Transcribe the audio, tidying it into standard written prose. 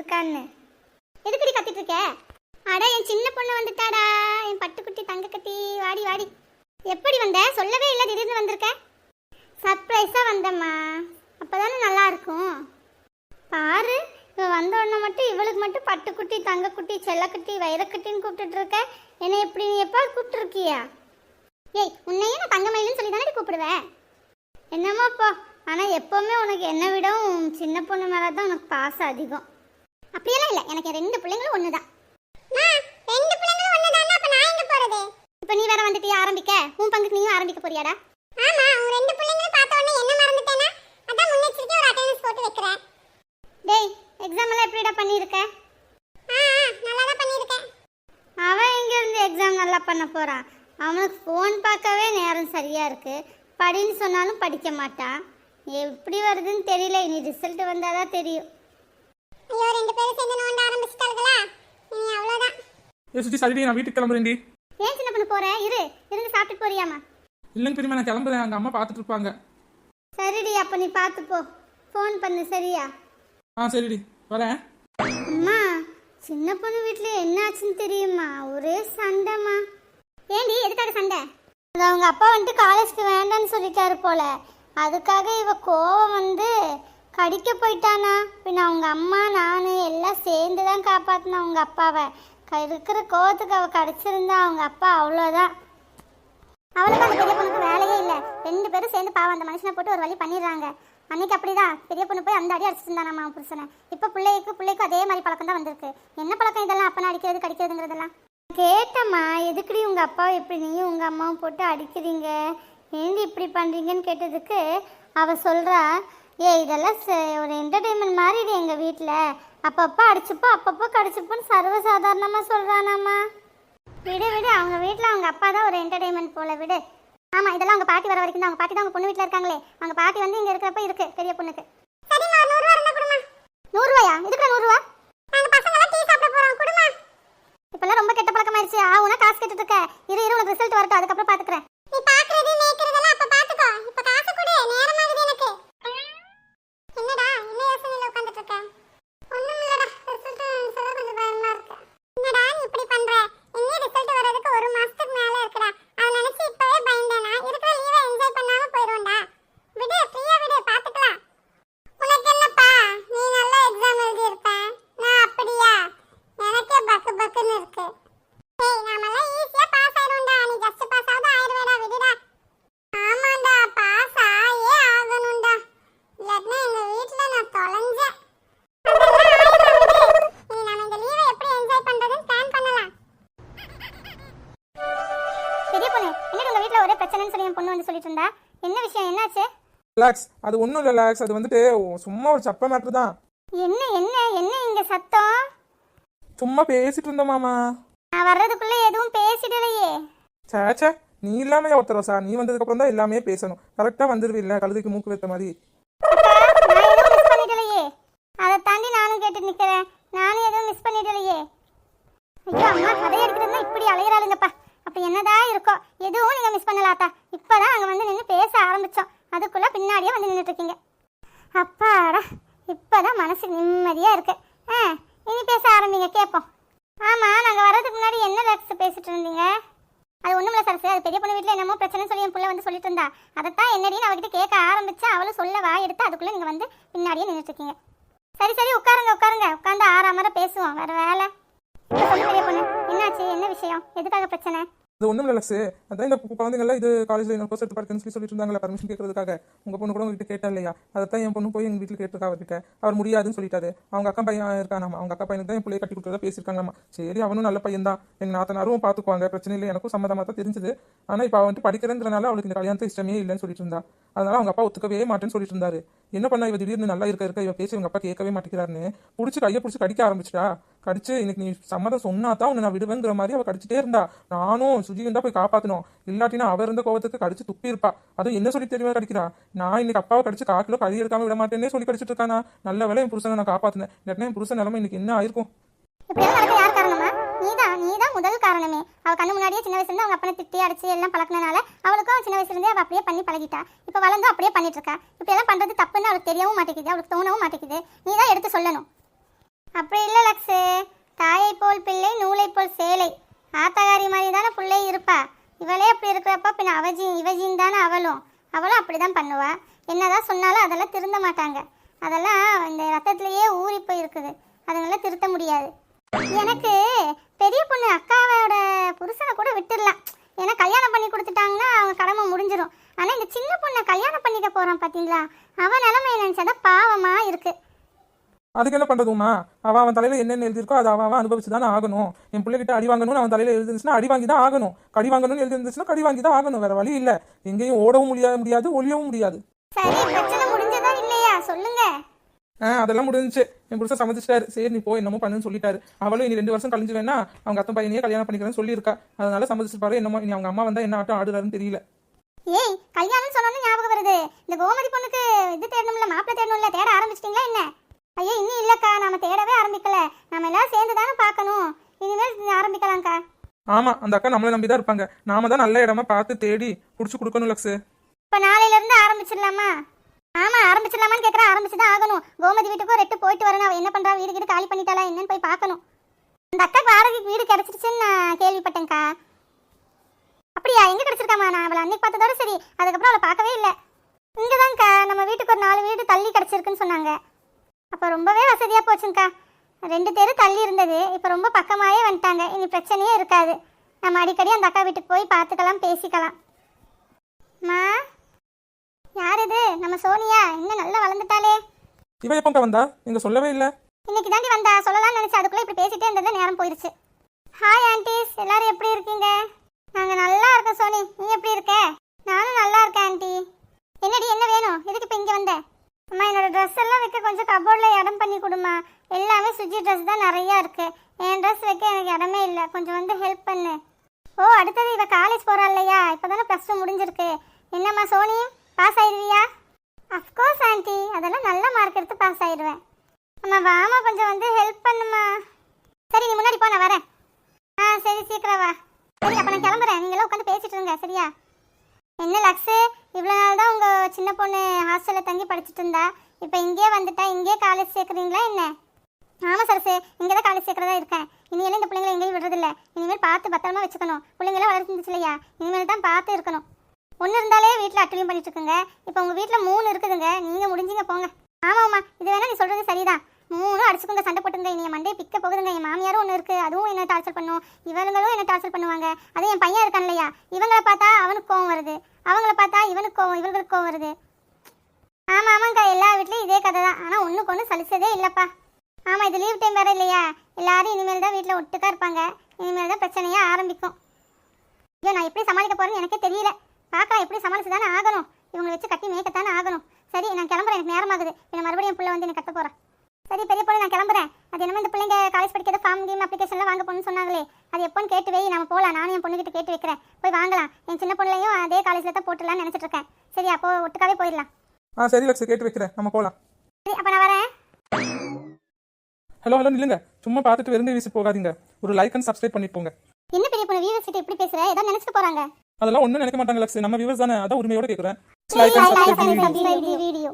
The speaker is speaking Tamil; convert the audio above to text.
வந்திருக்கான்னு. எதுக்கடி கத்திட்டு இருக்க? அட என் சின்ன பொண்ணு வந்துட்டாடா, என் பட்டுக்குட்டி தங்க கட்டி. வாடி வாடி. எப்படி வந்த? சொல்லவே இல்லை, திடீர்னு வந்திருக்க. சர்ப்ரைஸாக வந்தம்மா, அப்போதானே நல்லா இருக்கும். பாரு, இவ வந்த உடனே மட்டும் இவளுக்கு மட்டும் பட்டுக்குட்டி தங்கக்குட்டி செல்லக்குட்டி வைரக்குட்டின்னு கூப்பிட்டுட்டு இருக்க. என்னை எப்படி நீ எப்போ கூப்பிட்டுருக்கியா? ஏய், உன்னையே நான் தங்கமயிலுன்னு சொல்லி தானே கூப்பிடுவேன். என்னமோ போ. ஆனால் எப்போவுமே உனக்கு என்னை விட சின்ன பொண்ணு மேலே தான் உனக்கு பாசம் அதிகம். அப்படியெல்லாம் இல்லை, எனக்கு 2 பிள்ளைங்களும் ஒன்று தான். இப்போ நீ வேற வந்துட்டு ஆரம்பிக்க, உன் பங்குக்கு நீயும் ஆரம்பிக்க போறியாடா? ஆமா, உன் 2 பிள்ளைங்களும் பார்த்த உடனே என்ன மறந்துட்டேனா? அதான் முன்னெச்சரிக்கை ஒரு அட்டெண்டன்ஸ் போட்டு வைக்கிறேன். டேய், எக்ஸாம் எல்லாம் எப்படிடா பண்ணியிருக்க? நல்லா தான் பண்ணியிருக்கேன். அவன் எங்கேருந்து எக்ஸாம் நல்லா பண்ண போகிறான்? அவனுக்கு ஃபோன் பார்க்கவே நேரம் சரியாக இருக்குது. படின்னு சொன்னாலும் படிக்க மாட்டான். எப்படி வருதுன்னு தெரியல, இனி ரிசல்ட் வந்தால் தான் தெரியும். ஐயோ, 2 பேரும் சேர்ந்து நோண்ட ஆரம்பிச்சிட்டாங்களா? இனி அவ்வளோதான். சுற்றி சரிடி, நான் வீட்டுக்கு கிளம்புறேன்டி. ஏன் சின்ன பண்ண போகிறேன்? இருந்து சாப்பிட்டு போறியாமா? இல்லைங்க பெரியமா, நான் கிளம்புறேன். அங்கே அம்மா பார்த்துட்டு இருப்பாங்க. சரிடி, அப்போ நீ பார்த்து போ. ஃபோன் பண்ணு, சரியா? சரிடி, வரேன். அம்மா, சின்ன பொண்ணு வீட்டில் என்ன ஆச்சுன்னு தெரியுமா? ஒரே சண்டைம்மா. ஏண்டி, எதுக்காக சண்டை? அது அவங்க அப்பா வந்துட்டு காலேஜ்க்கு வேண்டான்னு சொல்லிட்டாரு போல. அதுக்காக இவ கோவம் வந்து கடிக்க போயிட்டானா. பின்ன அவங்க அம்மா நான் எல்லாம் சேர்ந்து தான் காப்பாற்றினா அவங்க அப்பாவை. இருக்கிற கோவத்துக்கு அவள் கடிச்சிருந்தா அவங்க அப்பா அவ்வளோதான். அவளுக்கு அந்த பெரிய பொண்ணுக்கு வேலையே இல்லை. 2 பேரும் சேர்ந்து பாவம் அந்த மனுஷனை போட்டு ஒரு வழி பண்ணிடுறாங்க. அன்னைக்கு அப்படிதான் பெரிய பொண்ணு போய் அந்த அடி அடிச்சிருந்தானாமா புருஷனை. இப்போ பிள்ளைக்கும் அதே மாதிரி பழக்கம் தான் வந்திருக்கு. என்ன பழக்கம் இதெல்லாம்? அப்பனா அடிக்கிறது கடிக்கிறதுங்கிறதெல்லாம் கேட்டம்மா. எதுக்குடி உங்கள் அப்பாவை எப்படி நீயும் உங்கள் அம்மாவும் போட்டு அடிக்கிறீங்க, ஏண்டி இப்படி பண்ணுறீங்கன்னு கேட்டதுக்கு அவள் சொல்கிறா, இதெல்லாம் ஒரு என்டர்டெயின்மெண்ட் மாதிரி எங்கள் வீட்டில். அப்பப்போ அடிச்சுப்போ அப்பப்போ கடிச்சுப்போன்னு சர்வசாதாரணமாக சொல்கிறானாம்மா. விடு விடு, அவங்க வீட்டில் அவங்க அப்பா தான் ஒரு என்டர்டெயின்மெண்ட் போல. விடு. ஆமாம், இதெல்லாம் அவங்க பாட்டி வர வரைக்கும் தான். அவங்க பாட்டி தான் அவங்க பொண்ணு வீட்டில் இருக்காங்களே. அவங்க பாட்டி வந்து இங்கே இருக்கிறப்ப இருக்கு பெரிய பொண்ணுக்கு. சரிம்மா, 100 ரூபா இருந்தா கொடுமா. 100 ரூபாயா? இதுக்கு 100 ரூபா? நாங்க பசங்க எல்லாம் டீ சாப்பிட போறோம், கொடுமா. இப்பெல்லாம் ரொம்ப கெட்ட பழக்கமாயிருச்சு. உன காசு கேட்டுட்டு இருக்க. இரு உனக்கு ரிசல்ட் வரட்டும், அதுக்கப்புறம் பார்த்துக்கிறேன். நீ பாக்குறது நேக்கிறதெல்லாம் அப்ப பாத்துக்கோ. இப்ப காசு கொடு, நேரமாகுது எனக்கு. என்னடா, என்ன யோசனையில உட்கார்ந்துட்டு இருக்க? ஒண்ணும் இல்லடா, ரிசல்ட் சொல்ல கொஞ்சம் பயமா இருக்கு. என்னடா நீ இப்படி பண்ற? இன்னும் ரிசல்ட் வரதுக்கு 1 மாசத்துக்கு மேல இருக்குடா. அத நினைச்சு இப்பவே பயந்தேனா இருக்கிற லீவை என்ஜாய் பண்ணாம போயிடும்டா. விடு, ஃப்ரீயா விடு, பாத்துக்கலாம். உனக்கு என்னப்பா, நீ நல்லா எக்ஸாம் எழுதி இருப்ப. நான் அப்படியா? எனக்கே பக்கு பக்குன்னு இருக்கு. ஏய், நாமெல்லாம் ஈஸியா பாஸ் ஆயிடும்டா. நீ ஜஸ்ட் பாஸ் ஆவது ஆயிடுவேடா, விடுடா. ஆமாண்டா, பாஸ் ஆயே ஆகணும்டா. இல்லன்னா எங்க வீட்ல நான் தொலைஞ்சேன். நீ நாம இந்த லீவை எப்படி என்ஜாய் பண்றதுன்னு பிளான் பண்ணலாம். பெரிய பொண்ணு, என்னடி உங்கள் வீட்டில் ஒரே பிரச்சனைன்னு சொல்லி என் பொண்ணு வந்து சொல்லிட்டு இருந்தா? என்ன விஷயம், என்னாச்சு? ரிலாக்ஸ், அது ஒன்றும் இல்லை ரிலாக்ஸ். அது வந்துட்டு சும்மா ஒரு சப்ப மேட்ரு தான். என்ன என்ன என்ன இங்கே சத்தம்? சும்மா பேசிட்டு இருந்தோம் மாமா. நான் வர்றதுக்குள்ளே எதுவும் பேசிடலையே. சேச்சே, நீ இல்லாமல் ஒருத்தர் சார். நீ வந்ததுக்கப்புறம் தான் எல்லாமே பேசணும். கரெக்டாக வந்துடுவில்ல, கழுதைக்கு மூக்கு வைத்த மாதிரி. நான் எதுவும் மிஸ் பண்ணிடலையே. அதை தாண்டி நானும் கேட்டு நிற்கிறேன். நானும் எதுவும் மிஸ் பண்ணிடலையே. ஐயோ அம்மா, கதை எடுக்கிறதுனா இப்படி அலையிறாளுங்கப்பா. அப்படி என்னதான் இருக்கோ, எதுவும் நீங்கள் மிஸ் பண்ணலாத்தா. இப்போதான் அங்கே வந்து நின்று பேச ஆரம்பித்தோம். அதுக்குள்ளே பின்னாடியே வந்து நின்றுட்டு இருக்கீங்க. அப்பாடா, இப்போதான் மனசு நிம்மதியாக இருக்கு. இனி பேச ஆரம்பிங்க, கேட்போம். ஆமாம், நாங்கள் வர்றதுக்கு முன்னாடி என்ன லேக்ஸ் பேசிட்டு இருந்தீங்க? அது ஒன்றும் இல்லை சார். அது பெரிய பொண்ணு வீட்டில் என்னமோ பிரச்சனைன்னு சொல்லி என் பிள்ளை வந்து சொல்லிட்டு இருந்தா. அதைத்தான் என்னடின்னு அவகிட்ட கேட்க ஆரம்பிச்சா. அவளும் சொல்ல வாய் எடுத்து அதுக்குள்ளே நீங்கள் வந்து பின்னாடியே நின்றுட்டு இருக்கீங்க. சரி சரி, உட்காருங்க உட்காந்து ஆறாமரை பேசுவோம். வேறு வேலை சொல்லு பெரிய பொண்ணு, என்னாச்சு? என்ன விஷயம்? எதுக்காக பிரச்சனை? அது ஒன்றும் இல்லை லக்ஸு. அதான் இந்த குழந்தைங்கள்லாம் இது காலேஜில் என்ன கோர்ஸ் எடுத்து படிக்கணும்னு சொல்லிட்டு இருந்தாங்களா, பர்மிஷன் கேட்கறதுக்காக. உங்கள் பொண்ணு கூட உங்ககிட்ட கேட்டா இல்லையா? அதைத்தான் என் பொண்ணு போய் எங்கள் வீட்டில் கேட்டிருக்கா அவர்கிட்ட. அவர் முடியாதுன்னு சொல்லிட்டாரு. அவங்க அக்கா பையன் இருக்கானாமா. அவங்க அக்கா பையனுக்கு தான் என் பிள்ளையை கட்டி கொடுத்ததா பேசியிருக்காங்கம்மா. சரி, அவனும் நல்ல பையன் தான். எங்கள் நாத்தனாரும் பார்த்துக்குவாங்க, பிரச்சனை இல்லை. எனக்கும் சம்மதமாக தான் தெரிஞ்சது. ஆனால் இப்போ வந்துட்டு படிக்கிறதுனால அவளுக்கு இந்த கல்யாணத்தை இஷ்டமே இல்லைன்னு சொல்லிட்டு இருந்தா. அதனால அவங்க அப்பா ஒத்துக்கவே மாட்டேன்னு சொல்லிட்டு இருந்தாரு. என்ன பண்ணா, இவ திடீர்னு நல்லா இருக்க இவ பேசி இவங்க அப்பா கேட்கவே மாட்டேங்கிறாருன்னு கையை பிடிச்சி கடிக்க ஆரம்பிச்சிட்டா. கடிச்சு, இன்னைக்கு நீ சம்மதம் சொன்னா தான் உன்னை நான் விடுவேங்கிற மாதிரி அவள் கடிச்சிட்டே இருந்தா. நானும் சுஜியும் தான் போய் காப்பாற்றணும். இல்லாட்டினா அவர் இருந்த கோவத்துக்கு கடிச்சு துப்பி இருப்பா. அதுவும் என்ன சொல்லி தெரியுமா கடிக்கிறா? நான் இன்னைக்கு அப்பாவை கடிச்சு 1/4 கிலோ கறி எடுக்காம விட மாட்டேன்னே சொல்லி கடிச்சிட்டு இருக்கானா. நல்ல வேலை என் புருஷனை நான் காப்பாத்தினேன். இல்லாட்டினா என் புருஷன் நிலைமை இன்னைக்கு என்ன ஆயிருக்கும்? யார் காரணமா? நீதான் முதல் காரணமே. அவ கண்ணு முன்னாடியே சின்ன வயசுல இருந்து அவங்க அப்பனை திட்டி அடிச்சு எல்லாம் பழக்கினால அவளுக்கும் சின்ன வயசுல இருந்தே அவ அப்படியே பண்ணி பழகிட்டா. இப்ப வளர்ந்து அப்படியே பண்ணிட்டு இருக்கா. இப்ப எல்லாம் பண்றது தப்புன்னு அவளுக்கு தெரியவும் மாட்டேங்குது, அவளுக்கு தோணவும் மாட்டேங்குது. நீதான் எடுத்து சொல்லணும். அப்படி இல்லை லக்ஸு, தாயை போல் பிள்ளை நூலை போல் சேலை. ஆத்தகாரி மாதிரி தானே பிள்ளை இருப்பா. இவளே அப்படி இருக்கிறப்ப பின்ன இவஜின் தானே அவளும் அப்படி தான் பண்ணுவா. என்னதான் சொன்னாலும் அதெல்லாம் திருந்த மாட்டாங்க. அதெல்லாம் இந்த ரத்தத்திலேயே ஊறி போய் இருக்குது. அதுங்களாம் திருத்த முடியாது. எனக்கு பெரிய பொண்ணு அக்காவோட புருஷனை கூட விட்டுடலாம். ஏன்னா கல்யாணம் பண்ணி கொடுத்துட்டாங்கன்னா அவங்க கடமை முடிஞ்சிடும். ஆனால் இந்த சின்ன பொண்ணை கல்யாணம் பண்ணிக்க போகிறான் பார்த்தீங்களா, அவன் நிலைமையை நினச்சாதான் பாவமாக இருக்குது. அதுக்கு என்ன பண்ணுறதுமா? அவன் தலையில் என்னென்ன எழுதியிருக்கோ அதை அவன் அனுபவிச்சு தானே ஆகணும். என் பிள்ளைகிட்ட அடி வாங்கணும்னு அவன் தலையில் எழுதிருந்துச்சுன்னா அடி வாங்கி தான் ஆகணும். கடி வாங்கணும்னு எழுதிருந்துச்சுன்னா கடி வாங்கி தான் ஆகணும். வேற வழி இல்லை. எங்கேயும் ஓடவும் முடியாது, ஒளியவும் முடியாது. சரி, பிரச்சனை முடிஞ்சதா இல்லையா சொல்லுங்க. அதெல்லாம் முடிஞ்சிச்சு. என் புருஷன் சம்மதிச்சிட்டாரு. சரி நீ போய் என்னமோ பண்ணுன்னு சொல்லிட்டாரு. அவளும் இனி 2 வருஷம் கழிஞ்சு வேணா அவங்க அத்தன் பையனையே கல்யாணம் பண்ணிக்கிறேன்னு சொல்லியிருக்கா. அதனால சம்மதிச்சிருப்பாரு. என்னமோ இனி அவங்க அம்மா வந்தா என்ன ஆட்டம் ஆடுறாருன்னு தெரியல. ஏய், கல்யாணம் சொன்னோன்னு ஞாபகம் வருது. இந்த கோமதி பொண்ணுக்கு இது தேடணும்ல, மாப்பிள்ளை தேடணும்ல, தேட ஆரம்பிச்சிட்டீங்களா என்ன? ஐயோ இன்னும் இல்லக்கா, நாம தேடவே ஆரம்பிக்கல. நம்ம எல்லாரும் சேர்ந்து தானே பார்க்கணும். இனிமேல் ஆரம்பிக்கலாம்க்கா. ஆமா, அந்த அக்கா நம்மளை நம்பி தான் இருப்பாங்க. நாம தான் நல்ல இடமா பார்த்து தேடி புடிச்சு கொடுக்கணும் லக்ஸு. இப்ப நாளையில இருந்து ஆரம்பிச்சிடலாமா? ஆமா, ஆரம்பிச்சிடலாமான்னு கேட்கறேன். ஆரம்பிச்சுதான் ஆகணும். கோமதி வீட்டுக்கும் 2 போயிட்டு வரணும். அவ என்ன பண்றா, வீடு காலி பண்ணிட்டாளா என்னன்னு போய் பார்க்கணும். அந்த அக்காக்கு வாடகைக்கு வீடு கிடைச்சிருச்சுன்னு நான் கேள்விப்பட்டேன்க்கா. அப்படியா? எங்க கிடைச்சிருக்காமா? நான் அவளை அன்னைக்கு பார்த்ததோட சரி, அதுக்கப்புறம் அவளை பார்க்கவே இல்லை. இங்கதான்க்கா நம்ம வீட்டுக்கு ஒரு 4 வீடு தள்ளி கிடைச்சிருக்குன்னு சொன்னாங்க. அப்போ ரொம்பவே வசதியாக போச்சுங்க்கா. 2 தெரு தள்ளி இருந்தது, இப்போ ரொம்ப பக்கமாகவே வந்துட்டாங்க. இனி பிரச்சனையே இருக்காது. நம்ம அடிக்கடி அந்த அக்கா வீட்டுக்கு போய் பார்த்துக்கலாம், பேசிக்கலாம். மா, யார் இது? நம்ம சோனியா. இன்னும் நல்லா வளர்ந்துட்டாலே. இவ எப்போ வந்தா? நீங்க சொல்லவே இல்லை. இன்னைக்கு தாண்டி வந்தா. சொல்லலாம்னு நினைச்சா, அதுக்குள்ளே இப்படி பேசிட்டே இருந்ததுல நேரம் போயிடுச்சு. ஹாய் ஆன்டிஸ், எல்லாரும் எப்படி இருக்கீங்க? நாங்கள் நல்லா இருக்கோம் சோனி. நீ எப்படி இருக்க? நானும் நல்லா இருக்கேன் ஆன்டி. என்னடி, என்ன வேணும்? எதுக்கு இப்போ இங்கே வந்த? அம்மா, என்னோட ட்ரெஸ் எல்லாம் வைக்க கொஞ்சம் கபோர்டில் இடம் பண்ணி கொடுமா. எல்லாமே சுஜி ட்ரெஸ் தான் நிறையா இருக்கு. என் ட்ரெஸ் வைக்க எனக்கு இடமே இல்லை. கொஞ்சம் வந்து ஹெல்ப் பண்ணு. ஓ, அடுத்தது இவ காலேஜ் போறா இல்லையா? இப்போ தானே +2 முடிஞ்சிருக்கு. என்னம்மா சோனி, பாஸ் ஆயிடுவியா? அஃப்கோர்ஸ் ஆண்டி, அதெல்லாம் நல்ல மார்க் எடுத்து பாஸ் ஆயிடுவேன். அம்மா வாமா, கொஞ்சம் வந்து ஹெல்ப் பண்ணுமா. சரி, நீ முன்னாடி போ, நான் வரேன். சரி, சீக்கிரம் வா. சரி, அப்போ நான் கிளம்புறேன். நீங்களும் உட்காந்து பேசிட்டு இருங்க, சரியா? என்ன லக்ஸு, இவ்வளோ நாள் தான் உங்கள் சின்ன பொண்ணு ஹாஸ்டலில் தங்கி படிச்சுட்டு இருந்தா. இப்போ இங்கேயே வந்துட்டா. இங்கேயே காலேஜ் சேர்க்குறீங்களா என்ன? ஆமாம் சரசு, இங்கே தான் காலேஜ் சேர்க்குறதா இருக்கேன். இனிமேல் இந்த பிள்ளைங்களை எங்கேயும் விடுறதில்ல. இனிமேல் பார்த்து பத்திரமா வச்சுக்கணும். பிள்ளைங்களாம் வளர்ந்துச்சு இல்லையா, இனிமேல் தான் பார்த்து இருக்கணும். ஒன்று இருந்தாலே வீட்டில் அட்டலியும் பண்ணிட்டு இருக்குங்க. இப்போ உங்கள் வீட்டில் 3 இருக்குதுங்க. நீங்கள் முடிஞ்சிங்க போங்க. ஆமாம்மா, இது வேணா நீ சொல்கிறது சரிதான். 3 அடிச்சுக்கோங்க, சண்டை போட்டுங்க. இனி என் மண்டே பிக்க போகுதுங்க. என் மாமியாரும் ஒன்று இருக்குது, அதுவும் என்ன டார்ச்சர் பண்ணும். இவங்களும் என்ன டார்ச்சர் பண்ணுவாங்க. அதே என் பையன் இருக்கான் இல்லையா, இவங்களை பார்த்தா அவனுக்கு கோவம் வருது, அவங்கள பார்த்தா இவனுக்கு கோவம், இவங்களுக்கு கோவம் வருது. ஆமாம் ஆமாங்க்கா, எல்லா வீட்லேயும் இதே கதை தான். ஆனால் ஒன்றுக்கு ஒன்று சலிச்சதே இல்லைப்பா. ஆமாம், இது லீவ் டைம் வேறு இல்லையா, எல்லாரும் இனிமேல் தான் வீட்டில் ஒட்டுக்கா இருப்பாங்க. இனிமேல் தான் பிரச்சனையே ஆரம்பிக்கும். ஐயோ, நான் எப்படி சமாளிக்க போகிறேன்னு எனக்கே தெரியல. பார்க்கலாம், எப்படி சமாளிச்சு தானே ஆகணும். இவங்களை வச்சு கட்டி மேய்க்கத்தானே ஆகணும். சரி, நான் கிளம்புறேன். எனக்கு நேரமாகுது. என்ன மறுபடியும் என் பிள்ளை வந்து எனக்கு கட்ட போகிறேன். சரி பெரிய பொண்ணு, நான் கிளம்புறேன். அது என்னமோ இந்த பிள்ளைங்க காலேஜ் படிக்கிற ஃபார்ம் கேம் அப்ளிகேஷன்லாம் வாங்க போகணும்னு சொன்னாங்களே, அது எப்போன்னு கேட்டு வை. நம்ம போகலாம். நானும் என் பொண்ணுகிட்ட கேட்டு வைக்கிறேன். போய் வாங்கலாம். என் சின்ன பொண்ணுலையும் அதே காலேஜில் தான் போட்டுடலான்னு நினச்சிட்டு இருக்கேன். சரி, அப்போ ஒட்டுக்காவே போயிடலாம். சரி லக்ஸு, கேட்டு வைக்கிறேன். நம்ம போகலாம். சரி, அப்போ நான் வரேன். ஹலோ நில்லுங்க. சும்மா பார்த்துட்டு வெறுங்க வீசி போகாதீங்க. ஒரு லைக் அண்ட் சப்ஸ்கிரைப் பண்ணிட்டு போங்க. என்ன பெரிய பொண்ணு, வியூவர்ஸ் கிட்ட இப்படி பேசுற? ஏதோ நினைச்சிட்டு போறாங்க. அதெல்லாம் ஒன்றும் நினைக்க மாட்டாங்க லக்ஸு. நம்ம வியூவர்ஸ் தானே, அதான் உரிமையோட கேட்குறேன். Like and subscribe video.